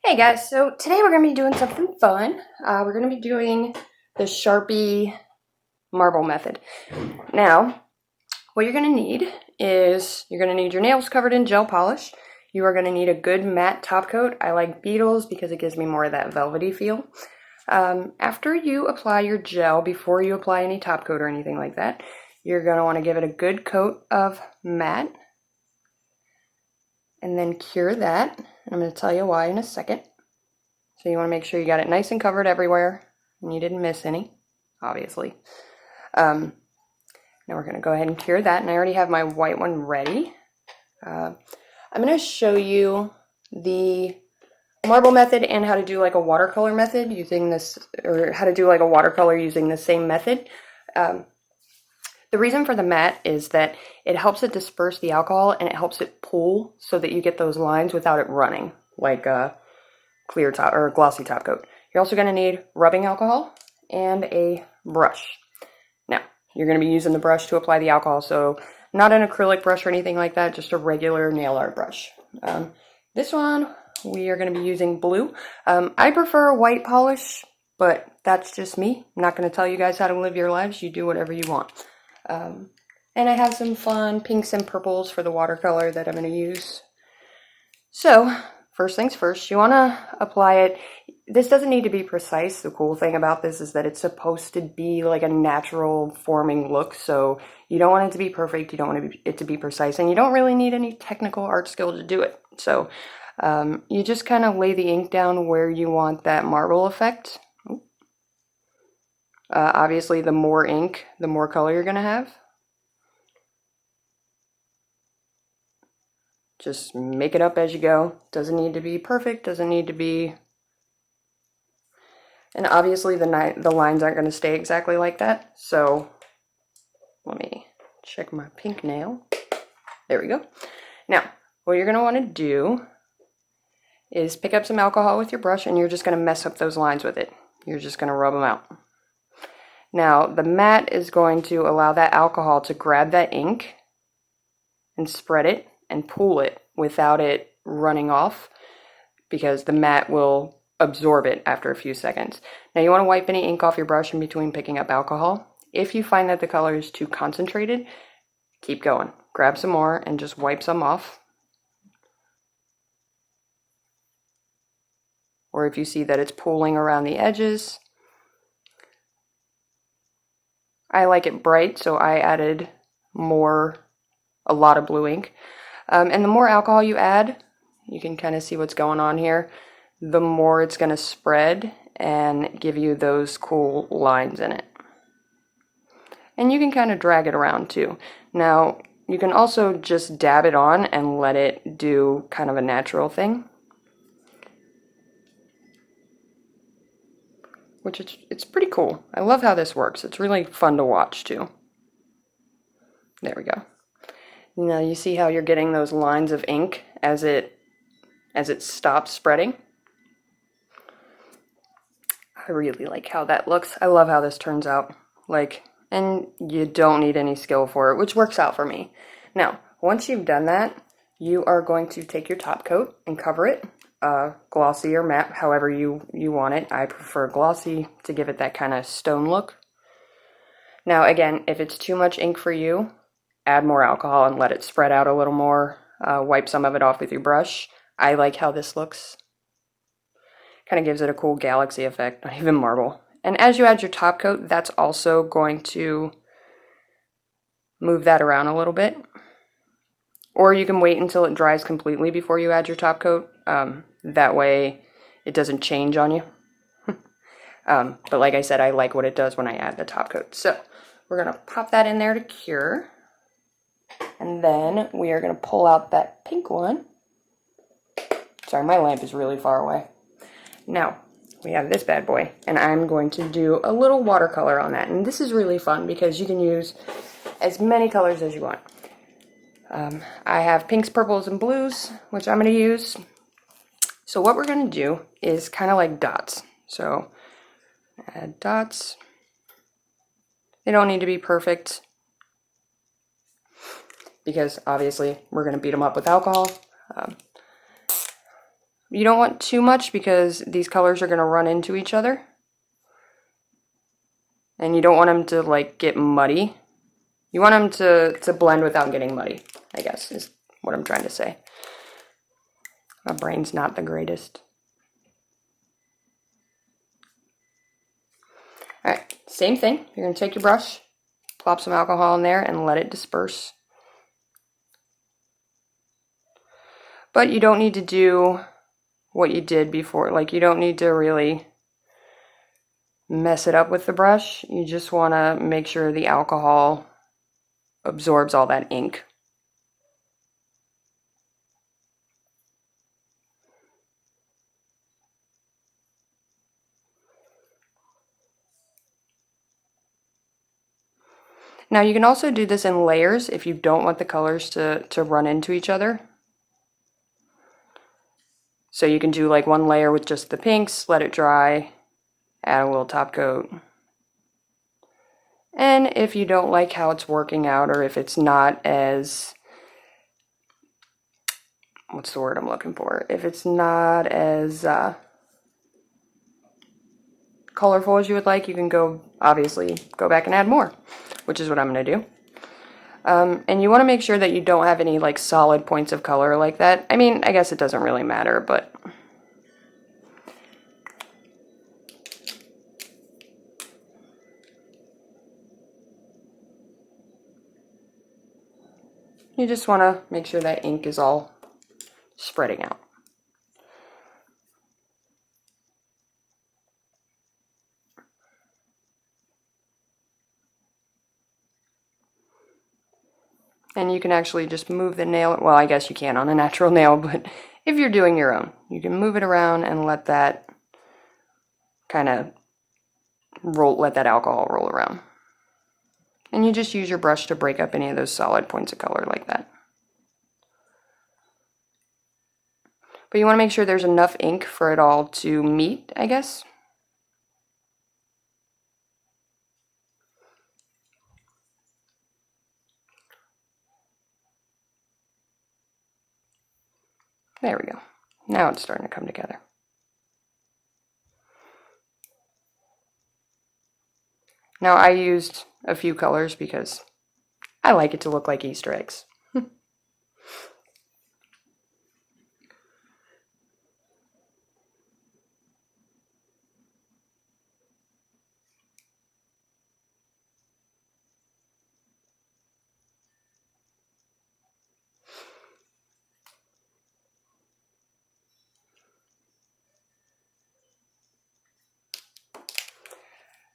Hey guys, so today we're going to be doing something fun. We're going to be doing the Sharpie marble method. Now, what you're going to need is you're going to need your nails covered in gel polish. You are going to need a good matte top coat. I like Beetles because it gives me more of that velvety feel. After you apply your gel, before you apply any top coat or anything like that, you're going to want to give it a good coat of matte. And then cure that. I'm going to tell you why in a second. So you want to make sure you got it nice and covered everywhere and you didn't miss any, obviously. Now we're going to go ahead and cure that, and I already have my white one ready. I'm going to show you the marble method and how to do like a watercolor method using this, or how to do like a watercolor using the same method. The reason for the matte is that it helps it disperse the alcohol and it helps it pool so that you get those lines without it running, like a clear top or glossy top coat. You're also going to need rubbing alcohol and a brush. Now, you're going to be using the brush to apply the alcohol, so not an acrylic brush or anything like that, just a regular nail art brush. This one, we are going to be using blue. I prefer white polish, but that's just me. I'm not going to tell you guys how to live your lives. You do whatever you want. And I have some fun pinks and purples for the watercolor that I'm going to use. So, first things first, you want to apply it. This doesn't need to be precise. The cool thing about this is that it's supposed to be like a natural forming look, so you don't want it to be perfect, you don't want it to be precise, and you don't really need any technical art skill to do it. So, you just kind of lay the ink down where you want that marble effect. Obviously, the more ink, the more color you're going to have. Just make it up as you go. Doesn't need to be perfect, doesn't need to be... And obviously the lines aren't going to stay exactly like that. So let me check my pink nail. There we go. Now, what you're going to want to do is pick up some alcohol with your brush and you're just going to mess up those lines with it. You're just going to rub them out. Now, the matte is going to allow that alcohol to grab that ink and spread it and pool it without it running off, because the matte will absorb it after a few seconds. Now you want to wipe any ink off your brush in between picking up alcohol. If you find that the color is too concentrated, keep going. Grab some more and just wipe some off. Or if you see that it's pooling around the edges. I like it bright, so I added a lot of blue ink. And the more alcohol you add, you can kind of see what's going on here, the more it's going to spread and give you those cool lines in it. And you can kind of drag it around too. Now, you can also just dab it on and let it do kind of a natural thing. Which it's pretty cool. I love how this works. It's really fun to watch too. There we go. Now you see how you're getting those lines of ink as it stops spreading. I really like how that looks. I love how this turns out. And you don't need any skill for it, which works out for me. Now, once you've done that, you are going to take your top coat and cover it, glossy or matte, however you want it. I prefer glossy to give it that kind of stone look. Now, again, if it's too much ink for you, add more alcohol and let it spread out a little more. Wipe some of it off with your brush. I like how this looks. Kind of gives it a cool galaxy effect, not even marble. And as you add your top coat, that's also going to move that around a little bit. Or you can wait until it dries completely before you add your top coat. That way it doesn't change on you. But like I said, I like what it does when I add the top coat. So we're going to pop that in there to cure. And then we are going to pull out that pink one. Sorry, my lamp is really far away. Now, we have this bad boy, and I'm going to do a little watercolor on that. And this is really fun because you can use as many colors as you want. I have pinks, purples, and blues, which I'm going to use. So what we're going to do is kind of like dots. So add dots. They don't need to be perfect, because obviously we're going to beat them up with alcohol. You don't want too much because these colors are going to run into each other. And you don't want them to like get muddy. You want them to blend without getting muddy, I guess, is what I'm trying to say. My brain's not the greatest. Alright, same thing. You're going to take your brush, plop some alcohol in there, and let it disperse. But you don't need to do what you did before. Like, you don't need to really mess it up with the brush. You just want to make sure the alcohol absorbs all that ink. Now you can also do this in layers if you don't want the colors to run into each other. So you can do like one layer with just the pinks, let it dry, add a little top coat. And if you don't like how it's working out, or if it's not as, what's the word I'm looking for? If it's not as colorful as you would like, you can obviously go back and add more, which is what I'm going to do. And you want to make sure that you don't have any like solid points of color like that. I mean, I guess it doesn't really matter, but you just want to make sure that ink is all spreading out. And you can actually just move the nail, well, I guess you can on a natural nail, but if you're doing your own, you can move it around and let that kind of let that alcohol roll around. And you just use your brush to break up any of those solid points of color like that. But you want to make sure there's enough ink for it all to meet, I guess. There we go. Now it's starting to come together. Now I used a few colors because I like it to look like Easter eggs.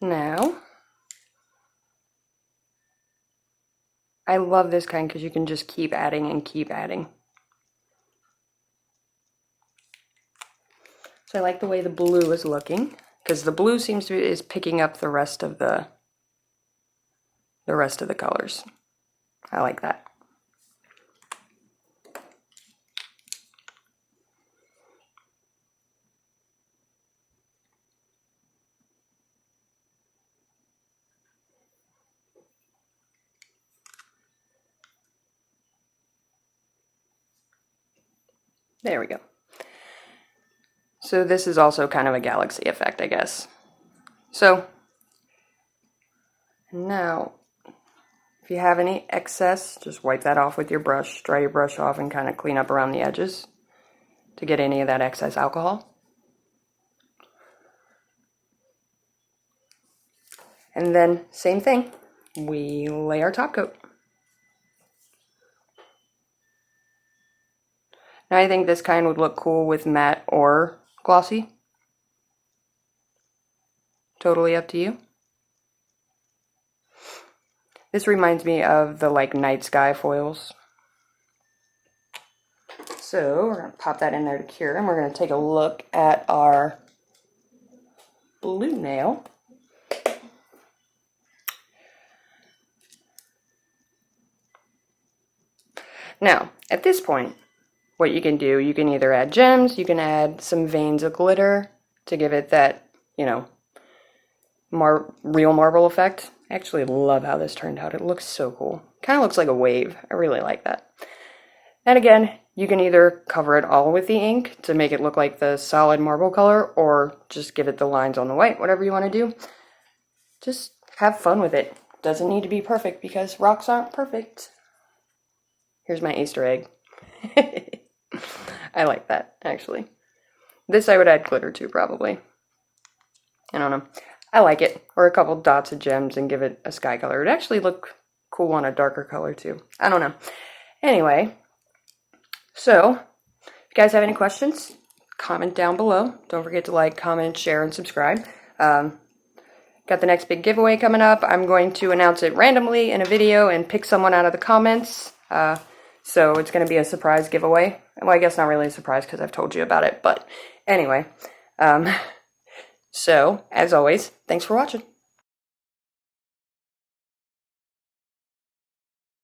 Now, I love this kind because you can just keep adding and keep adding. So I like the way the blue is looking because the blue seems to is picking up the rest of the colors. I like that. There we go. So this is also kind of a galaxy effect, I guess. So now, if you have any excess, just wipe that off with your brush. Dry your brush off and kind of clean up around the edges to get any of that excess alcohol. And then, same thing, we lay our top coat. Now I think this kind would look cool with matte or glossy. Totally up to you. This reminds me of the like night sky foils. So we're going to pop that in there to cure, and we're going to take a look at our blue nail. Now, at this point, what you can do, you can either add gems, you can add some veins of glitter to give it that, you know, real marble effect. I actually love how this turned out. It looks so cool. Kind of looks like a wave. I really like that. And again, you can either cover it all with the ink to make it look like the solid marble color, or just give it the lines on the white, whatever you want to do. Just have fun with it. Doesn't need to be perfect because rocks aren't perfect. Here's my Easter egg. I like that, actually. This I would add glitter to, probably. I don't know. I like it. Or a couple dots of gems and give it a sky color. It'd actually look cool on a darker color, too. I don't know. Anyway, so, if you guys have any questions, comment down below. Don't forget to like, comment, share, and subscribe. Got the next big giveaway coming up. I'm going to announce it randomly in a video and pick someone out of the comments. So it's going to be a surprise giveaway. Well, I guess not really a surprise because I've told you about it. But anyway, so as always, thanks for watching.